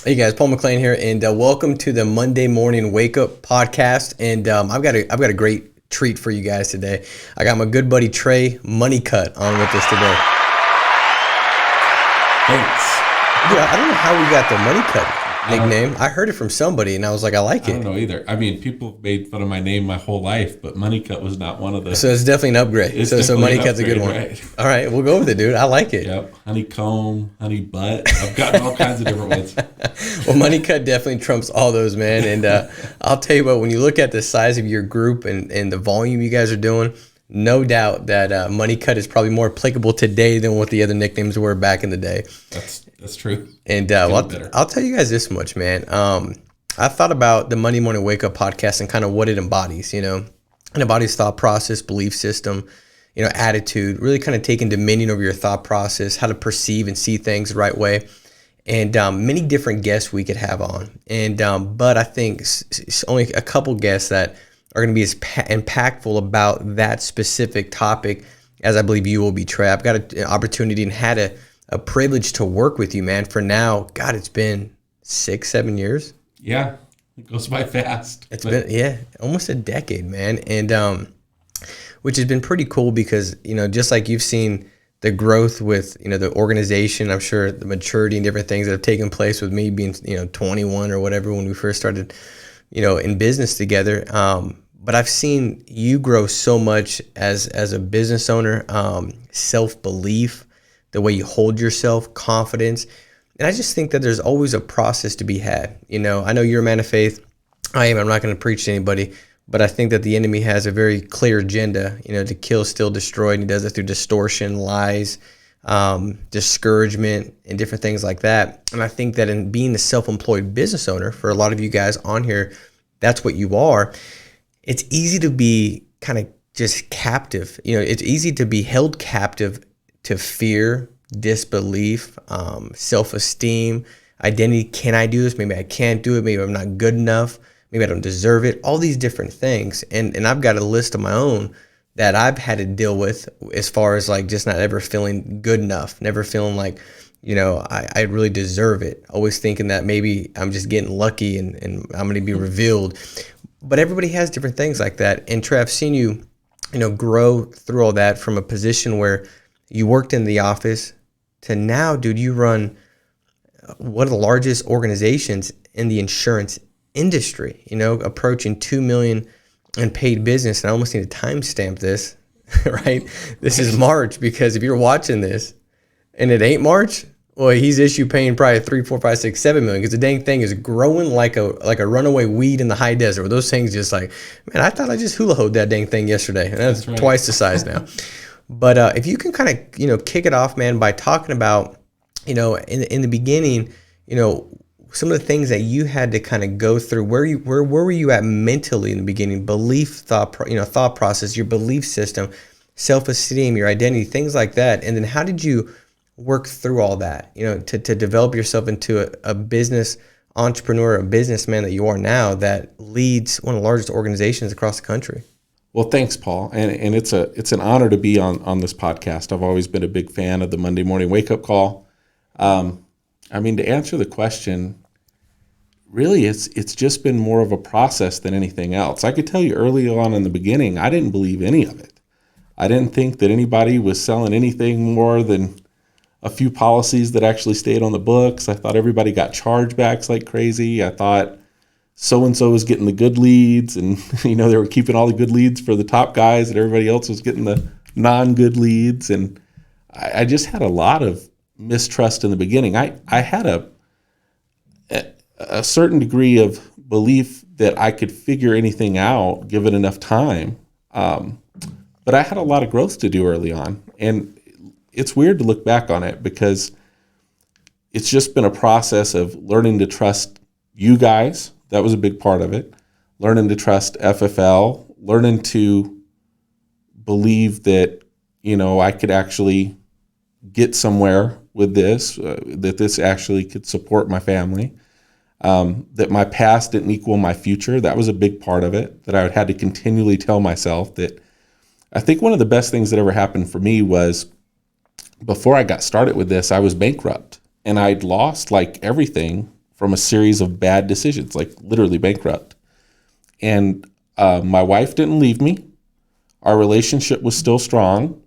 Hey guys, Paul McClain here, and welcome to the Monday Morning Wake Up Podcast. And I've got a great treat for you guys today. I got my good buddy Trey Honeycutt on with us today. Thanks. Dude, I don't know how we got the Honeycutt nickname. I heard it from somebody, and I was like, I like I don't it. know either. I mean, people have made fun of my name my whole life, but Honeycutt was not one of the. So it's definitely an upgrade. It's So definitely an Honeycutt's a good one. upgrade, right? All right, we'll go with it, dude. I like it. Yep. Honeycomb, honey butt. I've gotten all kinds of different ones. Well, Honeycutt definitely trumps all those, man. And I'll tell you what, when you look at the size of your group and the volume you guys are doing, no doubt that Honeycutt is probably more applicable today than what the other nicknames were back in the day. That's true. And Better. I'll tell you guys this much, man. I thought about the Monday Morning Wake Up podcast and kind of what it embodies, It embodies thought process, belief system, attitude, really kind of taking dominion over your thought process, how to perceive and see things the right way. And many different guests we could have on. And but I think only a couple guests that are going to be as impactful about that specific topic as I believe you will be, Trey. I've got an opportunity and had a privilege to work with you, man. For now, God, it's been 6-7 years. Yeah, it goes by fast. It's been almost a decade, man. And which has been pretty cool because, just like you've seen the growth with, the organization, I'm sure the maturity and different things that have taken place with me being, 21 or whatever when we first started, in business together. But I've seen you grow so much as a business owner, self-belief, the way you hold yourself, confidence. And I just think that there's always a process to be had. I know you're a man of faith. I am. I'm not going to preach to anybody. But I think that the enemy has a very clear agenda, to kill, steal, destroy. And he does it through distortion, lies, discouragement, and different things like that. And I think that in being a self-employed business owner, for a lot of you guys on here, that's what you are. It's easy to be kind of just captive. It's easy to be held captive to fear, disbelief, self-esteem, identity. Can I do this? Maybe I can't do it. Maybe I'm not good enough. Maybe I don't deserve it. All these different things. And I've got a list of my own that I've had to deal with as far as like just not ever feeling good enough, never feeling like, I really deserve it. Always thinking that maybe I'm just getting lucky and I'm going to be revealed. But everybody has different things like that. And Trey, I've seen you, grow through all that from a position where you worked in the office to now, dude, you run one of the largest organizations in the insurance industry, approaching 2 million in paid business. And I almost need to timestamp this, right? This is March, because if you're watching this and it ain't March, well, he's paying probably 3, 4, 5, 6, 7 million, because the dang thing is growing like a runaway weed in the high desert. Where those things just like, man, I thought I just hula hoed that dang thing yesterday, and that's right. Twice the size now. But if you can kind of kick it off, man, by talking about in the beginning, some of the things that you had to kind of go through. Where were you at mentally in the beginning? Belief, thought process, your belief system, self-esteem, your identity, things like that. And then how did you work through all that, to develop yourself into a business entrepreneur, a businessman that you are now that leads one of the largest organizations across the country? Well, thanks, Paul. And it's an honor to be on this podcast. I've always been a big fan of the Monday Morning Wake Up Call. To answer the question, really, it's just been more of a process than anything else. I could tell you early on in the beginning, I didn't believe any of it. I didn't think that anybody was selling anything more than a few policies that actually stayed on the books. I thought everybody got chargebacks like crazy. I thought so-and-so was getting the good leads, and they were keeping all the good leads for the top guys, and everybody else was getting the non-good leads. And I just had a lot of mistrust in the beginning. I had a certain degree of belief that I could figure anything out given enough time. But I had a lot of growth to do early on. And it's weird to look back on it because it's just been a process of learning to trust you guys. That was a big part of it. Learning to trust FFL, learning to believe that, I could actually get somewhere with this, that this actually could support my family, that my past didn't equal my future. That was a big part of it, that I had to continually tell myself that. I think one of the best things that ever happened for me was before I got started with this, I was bankrupt and I'd lost like everything from a series of bad decisions, like literally bankrupt. And my wife didn't leave me. Our relationship was still strong.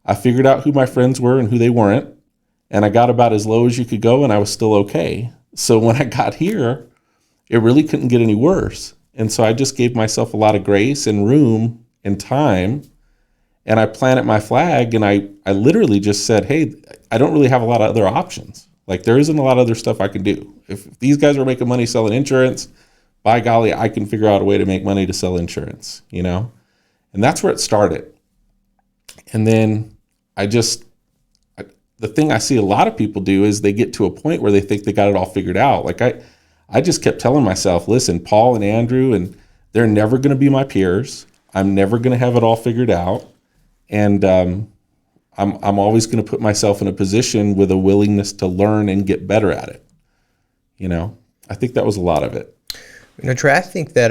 I figured out who my friends were and who they weren't. And I got about as low as you could go, and I was still okay. So when I got here, it really couldn't get any worse. And so I just gave myself a lot of grace and room and time. And I planted my flag, and I literally just said, hey, I don't really have a lot of other options. Like, there isn't a lot of other stuff I can do. If these guys are making money selling insurance, by golly, I can figure out a way to make money to sell insurance, you know? And that's where it started. And then the thing I see a lot of people do is they get to a point where they think they got it all figured out. Like I just kept telling myself, listen, Paul and Andrew, and they're never going to be my peers. I'm never going to have it all figured out. And I'm always going to put myself in a position with a willingness to learn and get better at it. You know, I think that was a lot of it. You know, Trey, I think that,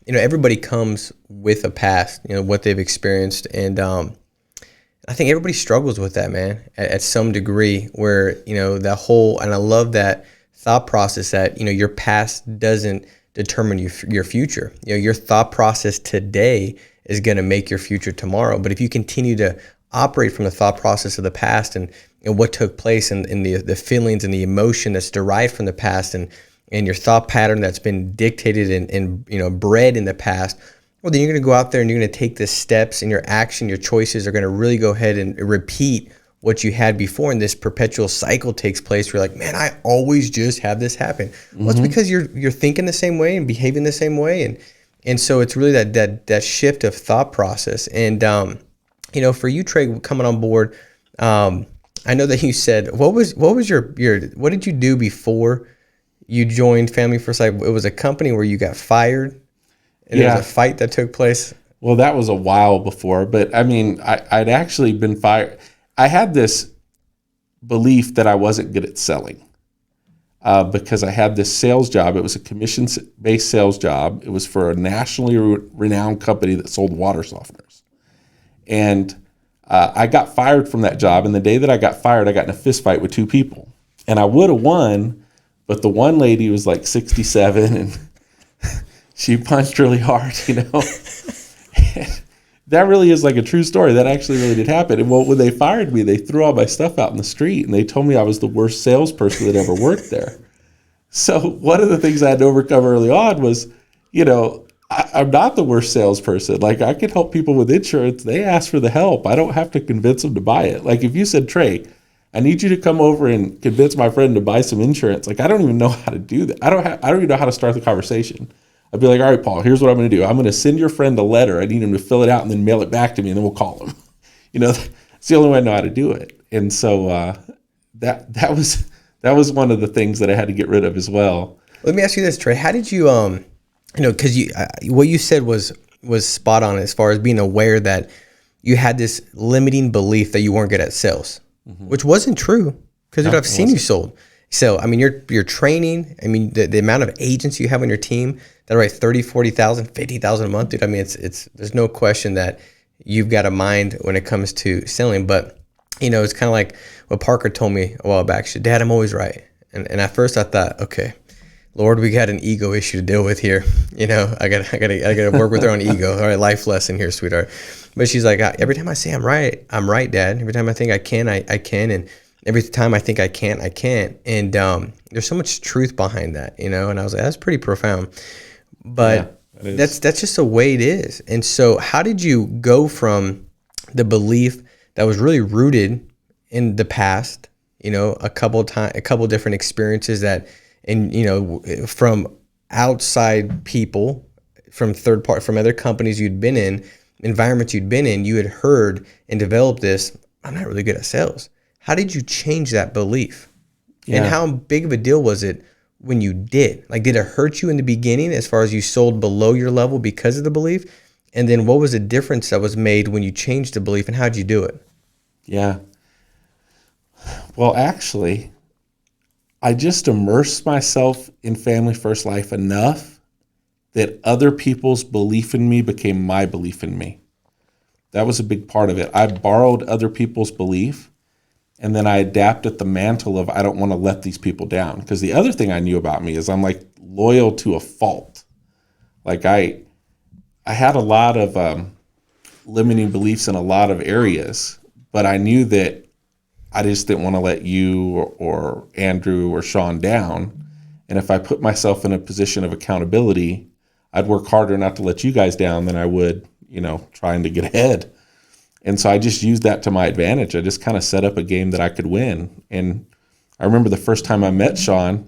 everybody comes with a past, what they've experienced. And I think everybody struggles with that, man, at some degree where, that whole, and I love that thought process that, your past doesn't determine your future. Your thought process today is going to make your future tomorrow. But if you continue to operate from the thought process of the past and what took place and the feelings and the emotion that's derived from the past and your thought pattern that's been dictated and bred in the past, well, then you're going to go out there and you're going to take the steps, and your action, your choices are going to really go ahead and repeat what you had before, and this perpetual cycle takes place where you're like, man, I always just have this happen. Mm-hmm. Well, it's because you're thinking the same way and behaving the same way, and so it's really that shift of thought process. And for you, Trey, coming on board, I know that you said what was your what did you do before you joined Family First Life? It was a company where you got fired, and there was a fight that took place. Well, that was a while before, but I mean, I'd actually been fired. I had this belief that I wasn't good at selling because I had this sales job. It was a commission-based sales job. It was for a nationally renowned company that sold water softeners. And I got fired from that job. And the day that I got fired, I got in a fist fight with two people. And I would have won, but the one lady was like 67 and she punched really hard, That really is like a true story. That actually really did happen. And when they fired me, they threw all my stuff out in the street and they told me I was the worst salesperson that ever worked there. So one of the things I had to overcome early on was, I'm not the worst salesperson. Like, I can help people with insurance. They ask for the help. I don't have to convince them to buy it. Like, if you said, Trey, I need you to come over and convince my friend to buy some insurance. Like, I don't even know how to do that. I don't even know how to start the conversation. I'd be like, all right, Paul, here's what I'm going to do. I'm going to send your friend a letter. I need him to fill it out and then mail it back to me, and then we'll call him. It's the only way I know how to do it. And so that was one of the things that I had to get rid of as well. Let me ask you this, Trey. How did you, because what you said was spot on as far as being aware that you had this limiting belief that you weren't good at sales, which wasn't true because I've seen you sold. So, I mean, your training, I mean, the amount of agents you have on your team that write 30, 40,000, 50,000 a month, dude. I mean, there's no question that you've got a mind when it comes to selling. But, it's kind of like what Parker told me a while back. She said, Dad, I'm always right. And at first I thought, okay, Lord, we got an ego issue to deal with here. I gotta work with her on ego. All right, life lesson here, sweetheart. But she's like, every time I say I'm right, Dad. Every time I think I can, I can. And every time I think I can't, I can't. And there's so much truth behind that, And I was like, that's pretty profound. But that's just the way it is. And so how did you go from the belief that was really rooted in the past, a couple different experiences that, and, from outside people, from from other companies you'd been in, environments you'd been in, you had heard and developed this, I'm not really good at sales. How did you change that belief? Yeah. And how big of a deal was it when you did? Like, did it hurt you in the beginning as far as you sold below your level because of the belief? And then what was the difference that was made when you changed the belief, and how'd you do it? Yeah. Well, actually, I just immersed myself in Family First Life enough that other people's belief in me became my belief in me. That was a big part of it. I borrowed other people's belief, And then I adapted the mantle of I don't want to let these people down. Because the other thing I knew about me is I'm like loyal to a fault. Like I had a lot of limiting beliefs in a lot of areas, but I knew that I just didn't want to let you or Andrew or Sean down. And if I put myself in a position of accountability, I'd work harder not to let you guys down than I would, trying to get ahead. And so I just used that to my advantage. I just kind of set up a game that I could win. And I remember the first time I met Sean,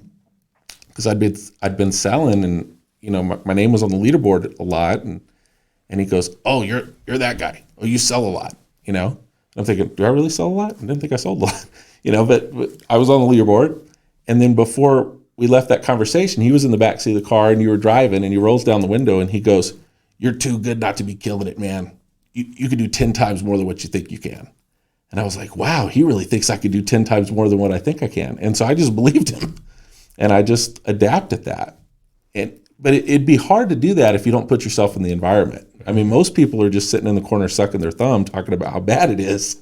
because I'd been selling, and my name was on the leaderboard a lot, and he goes, "Oh, you're that guy. Oh, you sell a lot." I'm thinking, do I really sell a lot? I didn't think I sold a lot, but I was on the leaderboard. And then before we left that conversation, he was in the backseat of the car and you were driving, and he rolls down the window and he goes, "You're too good not to be killing it, man. You could do 10 times more than what you think you can." And I was like, wow, he really thinks I could do 10 times more than what I think I can. And so I just believed him, and I just adapted that. But it'd be hard to do that if you don't put yourself in the environment. I mean, most people are just sitting in the corner sucking their thumb talking about how bad it is.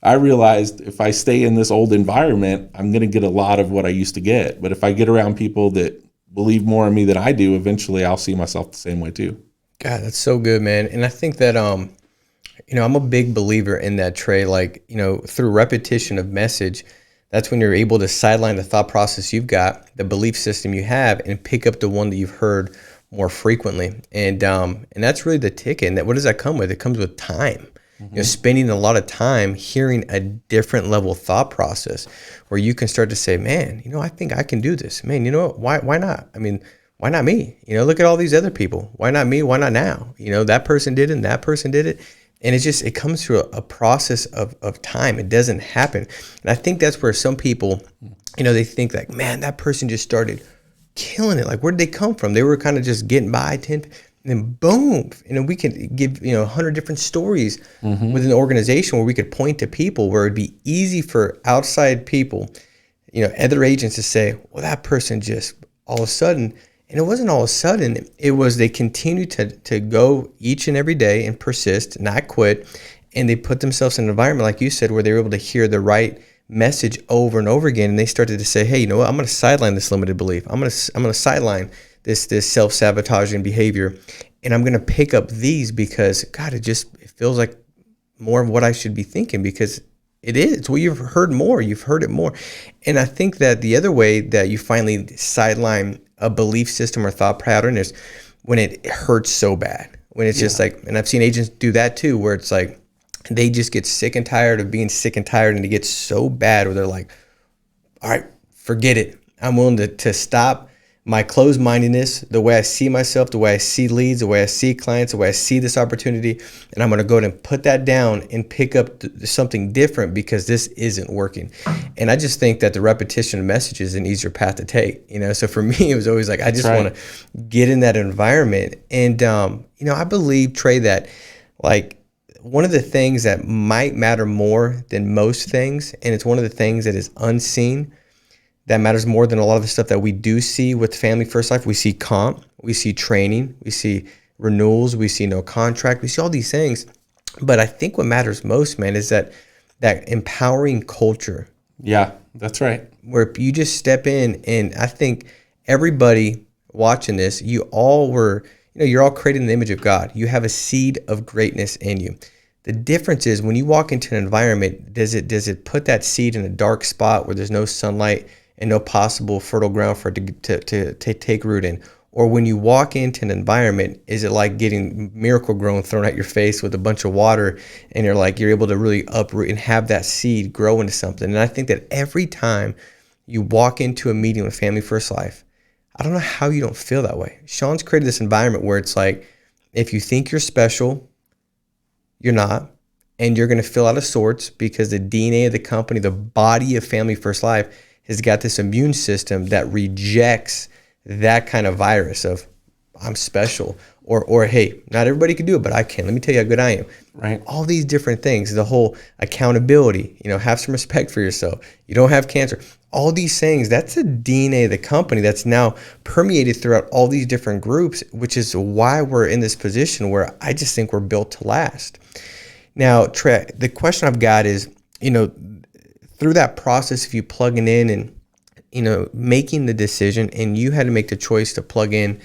I realized if I stay in this old environment, I'm going to get a lot of what I used to get. But if I get around people that believe more in me than I do, eventually I'll see myself the same way too. God, that's so good, man. And I think that, I'm a big believer in that, Trey. Like, through repetition of message, that's when you're able to sideline the thought process you've got, the belief system you have, and pick up the one that you've heard more frequently. And that's really the ticket. And what does that come with? It comes with time. Spending a lot of time hearing a different level of thought process where you can start to say, man, I think I can do this. Man, why not? I mean, why not me? Look at all these other people. Why not me? Why not now? That person did it and that person did it. And it comes through a process of time. It doesn't happen. And I think that's where some people, they think like, man, that person just started killing it. Like, where did they come from? They were kind of just getting by 10, and then boom. We could give, 100 different stories within the organization where we could point to people where it'd be easy for outside people, other agents to say, well, that person just all of a sudden. And it wasn't all of a sudden, it was they continued to go each and every day and persist, not quit. And they put themselves in an environment, like you said, where they were able to hear the right message over and over again. And they started to say, hey, you know what? I'm going to sideline this limited belief. I'm going to sideline this self-sabotaging behavior. And I'm going to pick up these because, God, it feels like more of what I should be thinking, because it is. Well, you've heard more. You've heard it more. And I think that the other way that you finally sideline a belief system or thought pattern is when it hurts so bad. When it's just like, and I've seen agents do that too, where it's like they just get sick and tired of being sick and tired, and it gets so bad where they're like, all right, forget it. I'm willing to stop my closed-mindedness, the way I see myself, the way I see leads, the way I see clients, the way I see this opportunity, and I'm going to go ahead and put that down and pick up something different because this isn't working. And I just think that the repetition of messages is an easier path to take. So for me, it was always like I just want to get in that environment. And I believe, Trey, that like one of the things that might matter more than most things, and it's one of the things that is unseen, that matters more than a lot of the stuff that we do see with Family First Life. We see comp, we see training, we see renewals, we see no contract, we see all these things. But I think what matters most, man, is that empowering culture. Yeah, that's right. Where you just step in, and I think everybody watching this, you're all created in the image of God. You have a seed of greatness in you. The difference is when you walk into an environment, does it put that seed in a dark spot where there's no sunlight and no possible fertile ground for it to take root in? Or when you walk into an environment, is it like getting miracle grown thrown at your face with a bunch of water, and you're able to really uproot and have that seed grow into something? And I think that every time you walk into a meeting with Family First Life, I don't know how you don't feel that way. Sean's created this environment where it's like, if you think you're special, you're not, and you're going to feel out of sorts because the DNA of the company, the body of Family First Life, has got this immune system that rejects that kind of virus of I'm special, or hey, not everybody can do it, but I can. Let me tell you how good I am. Right. All these different things, the whole accountability, have some respect for yourself. You don't have cancer. All these things, that's the DNA of the company that's now permeated throughout all these different groups, which is why we're in this position where I just think we're built to last. Now, Trey, the question I've got is, through through that process of you plugging in and, making the decision, and you had to make the choice to plug in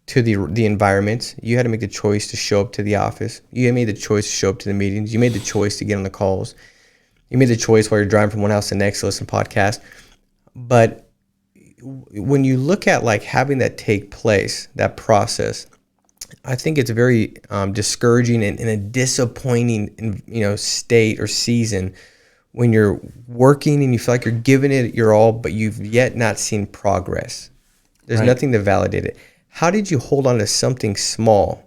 to the environment. You had to make the choice to show up to the office. You made the choice to show up to the meetings. You made the choice to get on the calls. You made the choice while you're driving from one house to the next to listen to podcasts. But when you look at like having that take place, that process, I think it's very discouraging and a disappointing, state or season when you're working and you feel like you're giving it your all, but you've yet not seen progress. There's nothing to validate it. How did you hold on to something small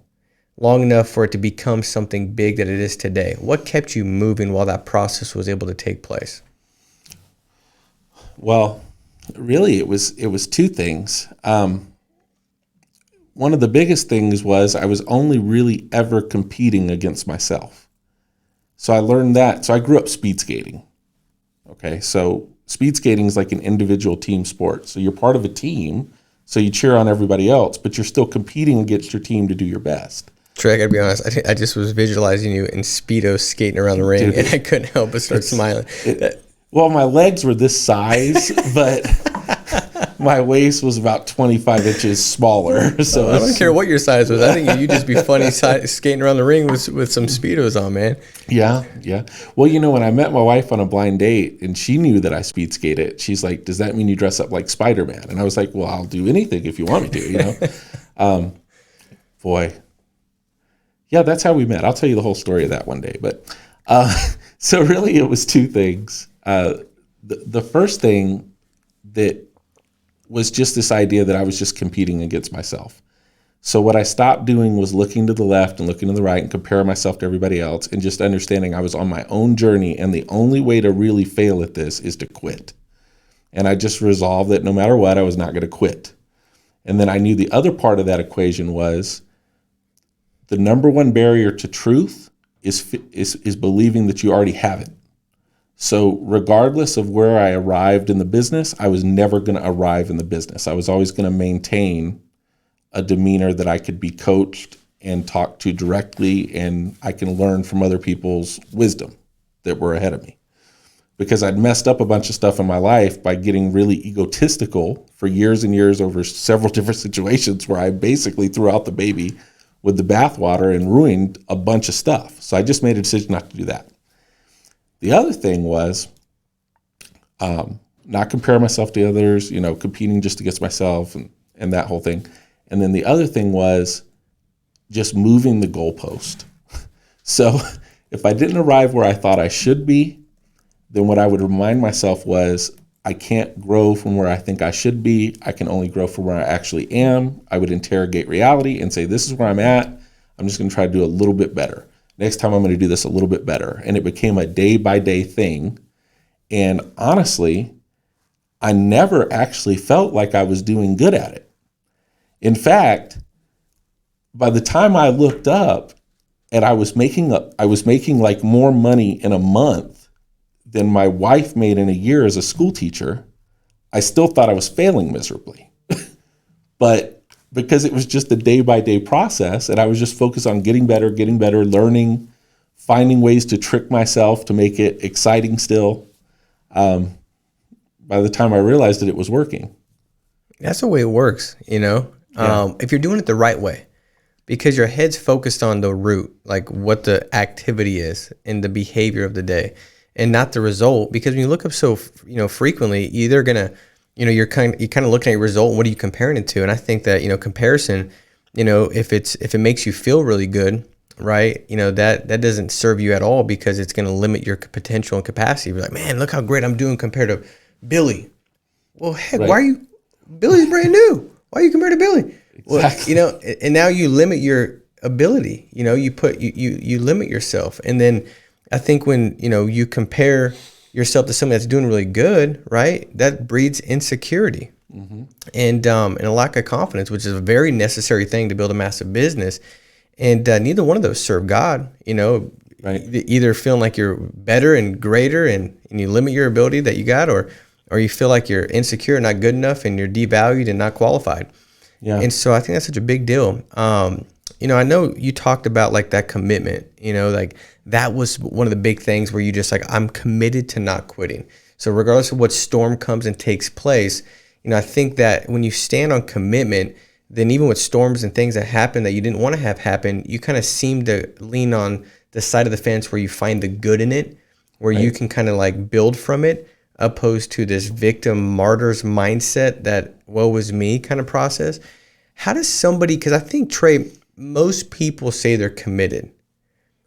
long enough for it to become something big that it is today? What kept you moving while that process was able to take place? Well, really, it was two things. One of the biggest things was I was only really ever competing against myself. So I learned that. So I grew up speed skating. Okay, so speed skating is like an individual team sport. So you're part of a team, so you cheer on everybody else, but you're still competing against your team to do your best. Trey, I gotta be honest, I just was visualizing you in Speedos skating around the ring, and I couldn't help but start smiling. Well, my legs were this size, but my waist was about 25 inches smaller. So I don't care what your size was. I think you'd just be funny skating around the ring with some Speedos on, man. Yeah. Well, when I met my wife on a blind date and she knew that I speed skated, she's like, "Does that mean you dress up like Spider-Man?" And I was like, "Well, I'll do anything if you want me to." Boy. Yeah, that's how we met. I'll tell you the whole story of that one day. But so really it was two things. The first thing that was just this idea that I was just competing against myself. So what I stopped doing was looking to the left and looking to the right and comparing myself to everybody else, and just understanding I was on my own journey, and the only way to really fail at this is to quit. And I just resolved that no matter what, I was not going to quit. And then I knew the other part of that equation was the number one barrier to truth is believing that you already have it. So regardless of where I arrived in the business, I was never going to arrive in the business. I was always going to maintain a demeanor that I could be coached and talked to directly, and I can learn from other people's wisdom that were ahead of me. Because I'd messed up a bunch of stuff in my life by getting really egotistical for years and years over several different situations where I basically threw out the baby with the bathwater and ruined a bunch of stuff. So I just made a decision not to do that. The other thing was not compare myself to others, competing just against myself and that whole thing. And then the other thing was just moving the goalpost. So if I didn't arrive where I thought I should be, then what I would remind myself was I can't grow from where I think I should be. I can only grow from where I actually am. I would interrogate reality and say, this is where I'm at. I'm just going to try to do a little bit better. Next time I'm going to do this a little bit better. And it became a day-by-day thing. And honestly, I never actually felt like I was doing good at it. In fact, by the time I looked up and I was making like more money in a month than my wife made in a year as a school teacher, I still thought I was failing miserably. But because it was just a day-by-day process, and I was just focused on getting better, learning, finding ways to trick myself to make it exciting still. By the time I realized that it was working. That's the way it works, if you're doing it the right way, because your head's focused on the root, like what the activity is and the behavior of the day, and not the result. Because when you look up so frequently, you're gonna you're kind of looking at your result and what are you comparing it to. And I think that comparison, if it makes you feel really good, right, that doesn't serve you at all, because it's going to limit your potential and capacity. You're like, man, look how great I'm doing compared to Billy. Well, heck, right. Why are you? Billy's brand new. Why are you compared to Billy? Exactly. Well, and now you limit your ability. You limit yourself. And then I think when you compare yourself to somebody that's doing really good, right, that breeds insecurity. Mm-hmm. and a lack of confidence, which is a very necessary thing to build a massive business. And neither one of those serve God. Right. Either feeling like you're better and greater and you limit your ability that you got, or you feel like you're insecure and not good enough and you're devalued and not qualified. Yeah. And so I think that's such a big deal. I know you talked about like that commitment, like that was one of the big things where you just like, I'm committed to not quitting. So regardless of what storm comes and takes place, I think that when you stand on commitment, then even with storms and things that happen that you didn't want to have happen, you kind of seem to lean on the side of the fence where you find the good in it, where you can kind of like build from it, opposed to this victim martyrs mindset that woe is me kind of process. How does somebody, because I think, Trey, most people say they're committed.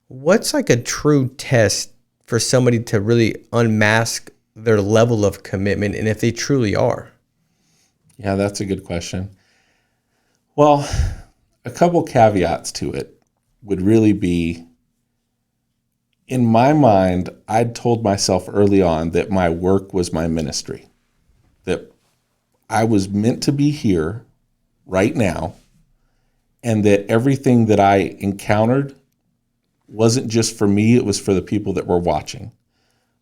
What's like a true test for somebody to really unmask their level of commitment and if they truly are? Yeah, that's a good question. Well, a couple caveats to it would really be, in my mind, I'd told myself early on that my work was my ministry, that I was meant to be here right now, and that everything that I encountered wasn't just for me, it was for the people that were watching.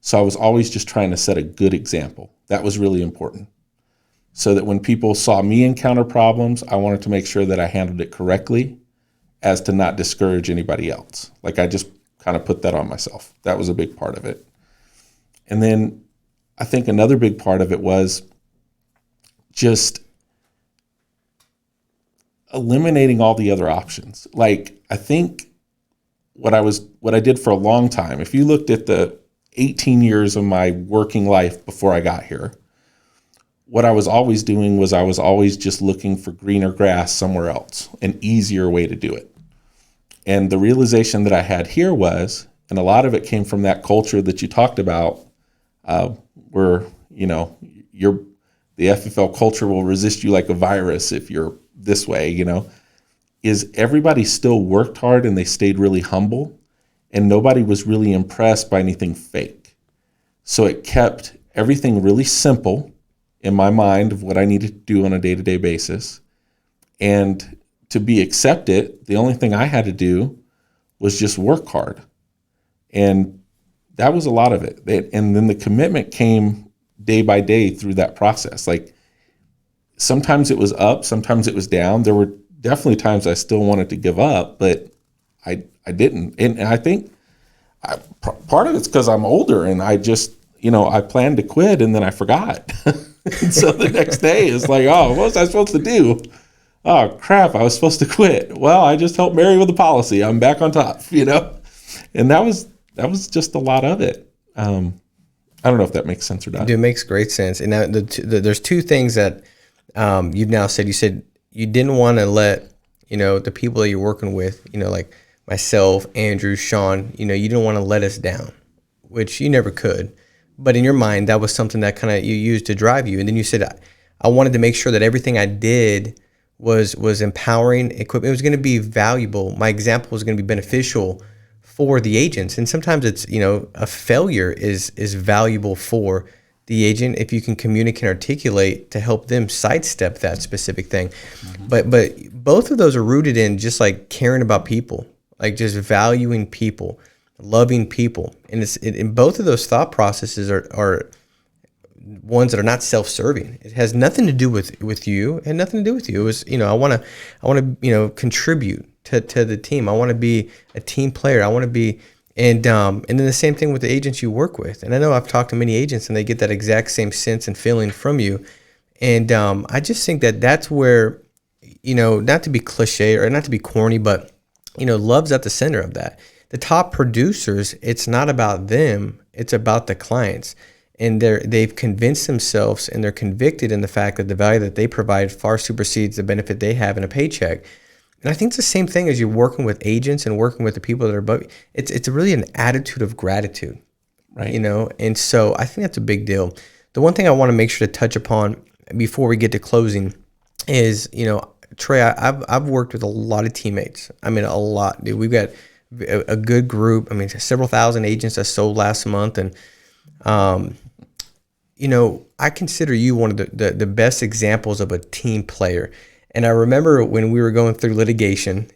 So I was always just trying to set a good example. That was really important. So that when people saw me encounter problems, I wanted to make sure that I handled it correctly as to not discourage anybody else. Like I just kind of put that on myself. That was a big part of it. And then I think another big part of it was just eliminating all the other options. Like I think what I did for a long time, if you looked at the 18 years of my working life before I got here, what I was always doing was I was always just looking for greener grass somewhere else, an easier way to do it. And the realization that I had here was, and a lot of it came from that culture that you talked about, where, the FFL culture will resist you like a virus if you're this way, is everybody still worked hard and they stayed really humble, and nobody was really impressed by anything fake. So it kept everything really simple in my mind of what I needed to do on a day-to-day basis. And to be accepted, the only thing I had to do was just work hard. And that was a lot of it. And then the commitment came day by day through that process. Like sometimes it was up, sometimes it was down. There were definitely times I still wanted to give up, but I didn't. And I think part of it's because I'm older and I just, I planned to quit and then I forgot. And so the next day it's like, oh, what was I supposed to do? Oh, crap, I was supposed to quit. Well, I just helped Mary with the policy. I'm back on top, And that was just a lot of it. I don't know if that makes sense or not. It makes great sense. And now there's two things that you've now said. You said you didn't want to let, the people that you're working with, like myself, Andrew, Sean, you didn't want to let us down, which you never could. But in your mind, that was something that kind of you used to drive you. And then you said, I wanted to make sure that everything I did was empowering equipment. It was going to be valuable. My example was going to be beneficial for the agents. And sometimes it's, a failure is valuable for the agent if you can communicate and articulate to help them sidestep that specific thing. Mm-hmm. But both of those are rooted in just like caring about people, like just valuing people, loving people. And in both of those thought processes are ones that are not self-serving. It has nothing to do with you. It had nothing to do with you. It was, I want to contribute to the team. I want to be a team player. I want to be, and then the same thing with the agents you work with. And I know I've talked to many agents and they get that exact same sense and feeling from you. And I just think that that's where, not to be cliche or not to be corny, but, love's at the center of that. The top producers, it's not about them, it's about the clients. And they've convinced themselves and they're convicted in the fact that the value that they provide far supersedes the benefit they have in a paycheck. And I think it's the same thing as you're working with agents and working with the people that are above you. It's really an attitude of gratitude, right? And so I think that's a big deal. The one thing I want to make sure to touch upon before we get to closing is, Trey, I've worked with a lot of teammates. I mean, a lot, dude. We've got a good group. I mean, several thousand agents I sold last month. And, I consider you one of the best examples of a team player. And I remember when we were going through litigation,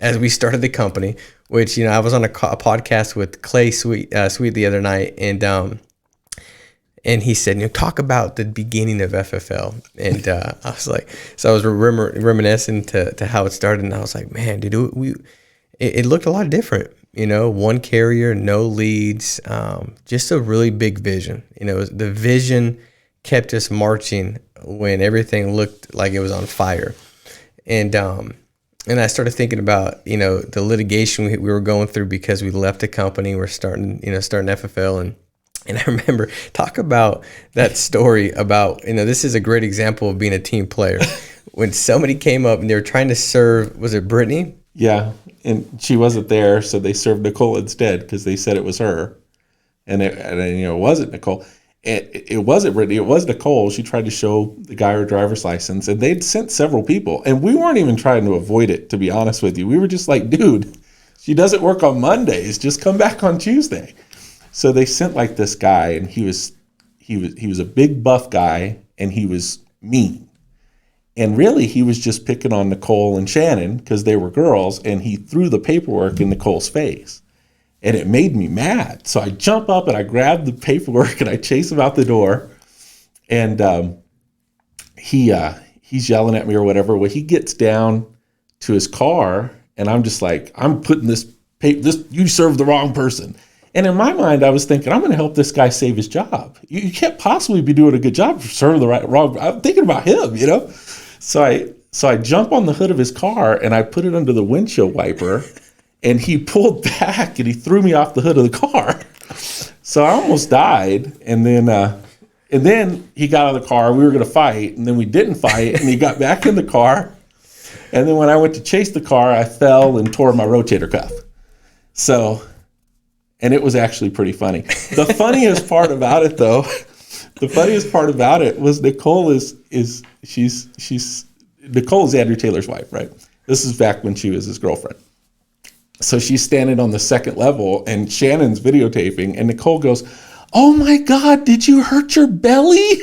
as we started the company, which, I was on a podcast with Clay Sweet the other night. And he said, talk about the beginning of FFL. And I was like, so I was reminiscing to how it started. And I was like, man, dude, it looked a lot different. one carrier, no leads, just a really big vision. The vision kept us marching when everything looked like it was on fire. And I started thinking about, the litigation we were going through because we left the company. We're starting FFL. And I remember, talk about that story about, this is a great example of being a team player. When somebody came up and they were trying to serve, was it Brittany? Yeah, and she wasn't there, so they served Nicole instead because they said it was her, and it wasn't Nicole. It wasn't Brittany. It was Nicole. She tried to show the guy her driver's license, and they'd sent several people, and we weren't even trying to avoid it. To be honest with you, we were just like, dude, she doesn't work on Mondays. Just come back on Tuesday. So they sent like this guy, and he was a big buff guy, and he was mean. And really, he was just picking on Nicole and Shannon because they were girls, and he threw the paperwork in Nicole's face. And it made me mad. So I jump up and I grab the paperwork and I chase him out the door. And he's yelling at me or whatever. Well, he gets down to his car, and I'm just like, I'm putting this you served the wrong person. And in my mind, I was thinking, I'm going to help this guy save his job. You can't possibly be doing a good job for serving the wrong. I'm thinking about him, So I jump on the hood of his car and I put it under the windshield wiper, and he pulled back and he threw me off the hood of the car. So I almost died. And then he got out of the car. We were going to fight, and then we didn't fight, and he got back in the car. And then when I went to chase the car, I fell and tore my rotator cuff. And it was actually pretty funny. The funniest part about it, though, was Nicole she's Andrew Taylor's wife, right? This is back when she was his girlfriend. So she's standing on the second level, and Shannon's videotaping, and Nicole goes, "Oh my God, did you hurt your belly?"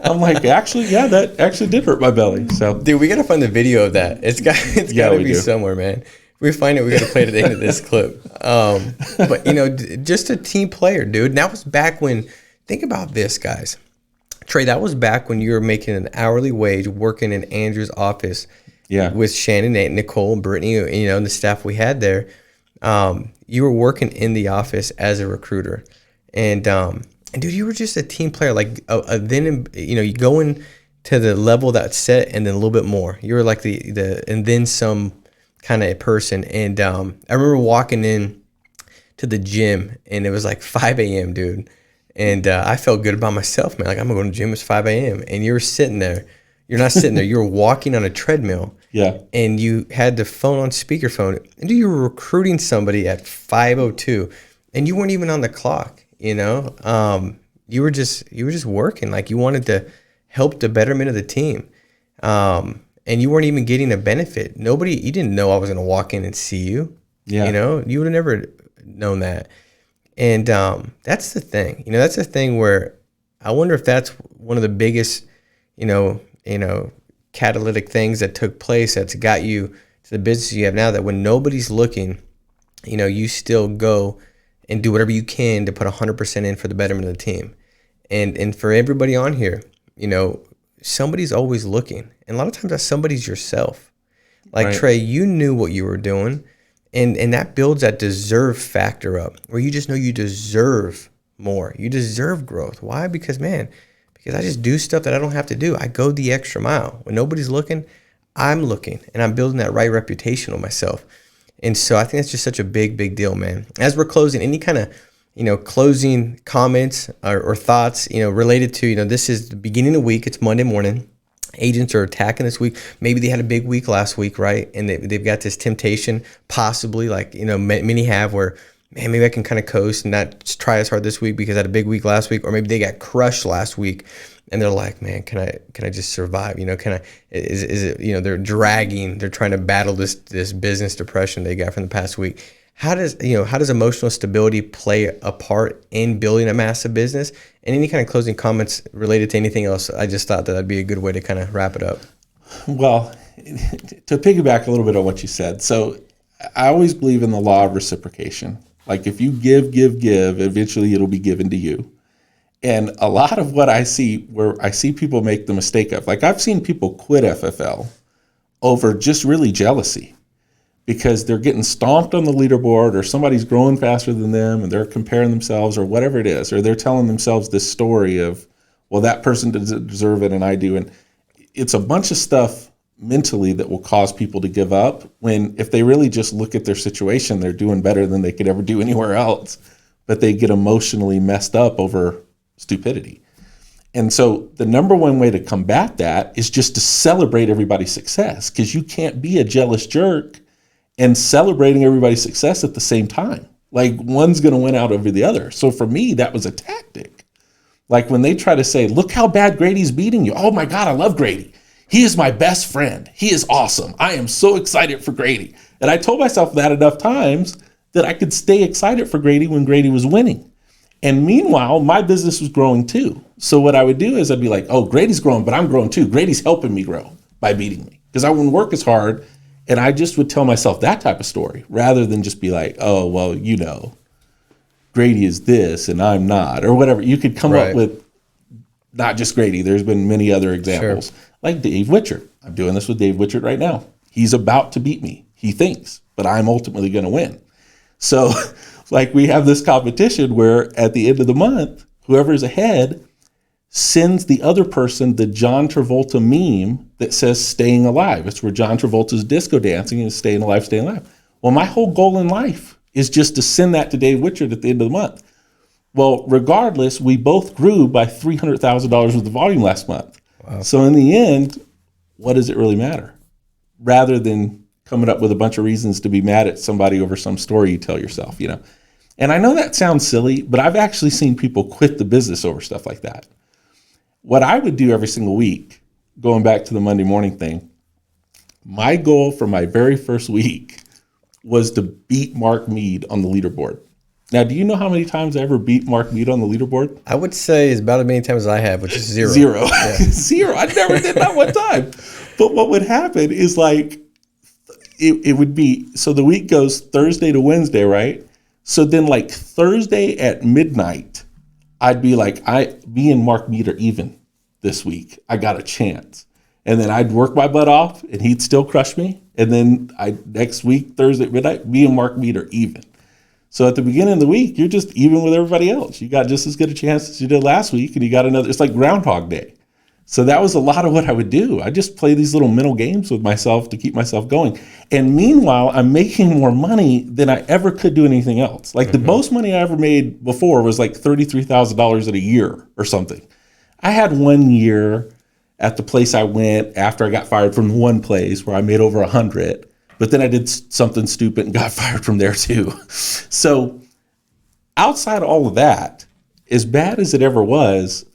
I'm like, actually, yeah, that actually did hurt my belly. So, dude, we gotta find the video of that. It's gotta be somewhere, man. If we find it, we gotta play it at the end of this clip. But just a team player, dude. And that was back when. Think about this, guys. Trey, that was back when you were making an hourly wage working in Andrew's office. Yeah. With Shannon, Nate, Nicole, and Brittany, and the staff we had there. You were working in the office as a recruiter. And dude, you were just a team player. Like then, you go in to the level that's set and then a little bit more. You were like the and then some kind of person. And I remember walking in to the gym, and it was like 5 a.m., dude. And I felt good about myself, man. Like, I'm going to go to the gym. It's 5 a.m. And you're sitting there. You're not sitting there. You're walking on a treadmill. Yeah. And you had the phone on speakerphone. And you were recruiting somebody at 5:02, and you weren't even on the clock. You were just working. Like, you wanted to help the betterment of the team. And you weren't even getting a benefit. You didn't know I was going to walk in and see you. Yeah. You would have never known that. And that's the thing. That's the thing where I wonder if that's one of the biggest, catalytic things that took place that's got you to the business you have now, that when nobody's looking, you still go and do whatever you can to put 100% in for the betterment of the team. And for everybody on here, somebody's always looking. And a lot of times that somebody's yourself. Like, right. Trey, you knew what you were doing. And that builds that deserve factor up, where you just know you deserve more. You deserve growth. Why? Because I just do stuff that I don't have to do. I go the extra mile. When nobody's looking, I'm looking, and I'm building that right reputation on myself. And so I think that's just such a big, big deal, man. As we're closing, any kind of, closing comments or thoughts, related to, this is the beginning of the week. It's Monday morning. Agents are attacking this week. Maybe they had a big week last week, right? And they've got this temptation, possibly, like, many have, where, man, maybe I can kind of coast and not try as hard this week because I had a big week last week. Or maybe they got crushed last week and they're like, man, can I just survive? Is it, they're dragging, they're trying to battle this business depression they got from the past week. How does emotional stability play a part in building a massive business? And any kind of closing comments related to anything else? I just thought that'd be a good way to kind of wrap it up. Well, to piggyback a little bit on what you said. So I always believe in the law of reciprocation. Like, if you give, eventually it'll be given to you. And a lot of what I see, where I see people make the mistake of, like, I've seen people quit FFL over just really jealousy. because they're getting stomped on the leaderboard, or somebody's growing faster than them and they're comparing themselves or whatever it is, or they're telling themselves this story of, well, that person doesn't deserve it and I do. And it's a bunch of stuff mentally that will cause people to give up, when if they really just look at their situation, they're doing better than they could ever do anywhere else, but they get emotionally messed up over stupidity. And so the number one way to combat that is just to celebrate everybody's success, because you can't be a jealous jerk and celebrating everybody's success at the same time. Like, one's going to win out over the other. So for me, that was a tactic. Like when they try to say, look how bad Grady's beating you. Oh my God, I love Grady. He is my best friend. He is awesome. I am so excited for Grady. And I told myself that enough times that I could stay excited for Grady when Grady was winning. And meanwhile, my business was growing too. So what I would do is I'd be like, oh, Grady's growing, but I'm growing too. Grady's helping me grow by beating me, because I wouldn't work as hard. And I just would tell myself that type of story rather than just be like, oh, well, Grady is this and I'm not, or whatever. You could come up with not just Grady. There's been many other examples, like Dave Witchert. I'm doing this with Dave Witchert right now. He's about to beat me, he thinks, but I'm ultimately going to win. So like we have this competition where at the end of the month, whoever's ahead sends the other person the John Travolta meme that says staying alive. It's where John Travolta's disco dancing and staying alive, staying alive. Well, my whole goal in life is just to send that to Dave Witchert at the end of the month. Well, regardless, we both grew by $300,000 worth of volume last month. Wow. So in the end, what does it really matter? Rather than coming up with a bunch of reasons to be mad at somebody over some story you tell yourself, And I know that sounds silly, but I've actually seen people quit the business over stuff like that. What I would do every single week, going back to the Monday morning thing, my goal for my very first week was to beat Mark Mead on the leaderboard. Now, do you know how many times I ever beat Mark Mead on the leaderboard? I would say it's about as many times as I have, which is zero. Zero. Yeah. Zero. I never did that one time. But what would happen is like, it would be, so the week goes Thursday to Wednesday, right? So then like Thursday at midnight, I'd be like, me and Mark Mead are even this week. I got a chance. And then I'd work my butt off and he'd still crush me. And then next week, Thursday at midnight, me and Mark Mead are even. So at the beginning of the week, you're just even with everybody else. You got just as good a chance as you did last week, and you got another. It's like Groundhog Day. So that was a lot of what I would do. I just play these little mental games with myself to keep myself going. And meanwhile, I'm making more money than I ever could do anything else. Like the most money I ever made before was like $33,000 in a year or something. I had 1 year at the place I went after I got fired from one place where I made over 100. But then I did something stupid and got fired from there too. So outside of all of that, as bad as it ever was,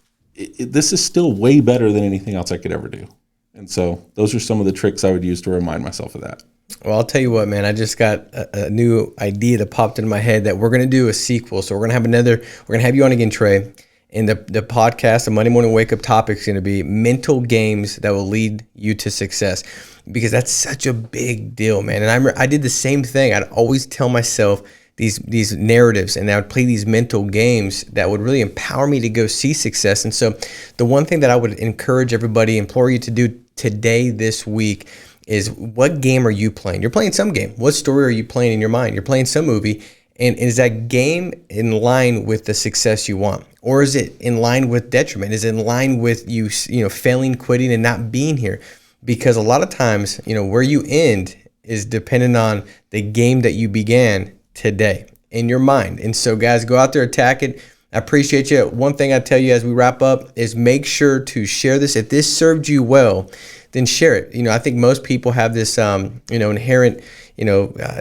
this is still way better than anything else I could ever do. And so those are some of the tricks I would use to remind myself of that. Well, I'll tell you what, man, I just got a new idea that popped into my head that we're going to do a sequel. So we're going to have you on again, Trey. And the podcast, the Monday Morning Wake Up topic is going to be mental games that will lead you to success, because that's such a big deal, man. And I did the same thing. I'd always tell myself these narratives, and I would play these mental games that would really empower me to go see success. And so the one thing that I would encourage everybody, implore you to do today, this week, is what game are you playing? You're playing some game. What story are you playing in your mind? You're playing some movie. And is that game in line with the success you want? Or is it in line with detriment? Is it in line with you failing, quitting, and not being here? Because a lot of times, where you end is dependent on the game that you began today in your mind. And so, guys, go out there, attack it. I appreciate you. One thing I tell you as we wrap up is make sure to share this. If this served you well, then share it. I think most people have this, inherent,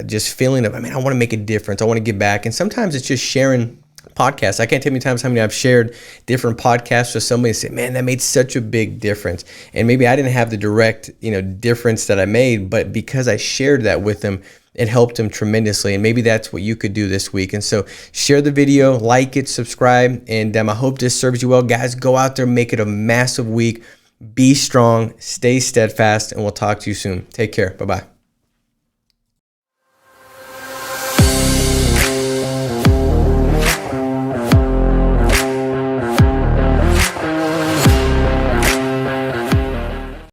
just feeling of, I want to make a difference. I want to give back. And sometimes it's just sharing podcasts. I can't tell you times how many I've shared different podcasts with somebody and say, man, that made such a big difference. And maybe I didn't have the direct, difference that I made, but because I shared that with them, it helped them tremendously. And maybe that's what you could do this week. And so share the video, like it, subscribe. And I hope this serves you well. Guys, go out there, make it a massive week. Be strong, stay steadfast, and we'll talk to you soon. Take care. Bye-bye.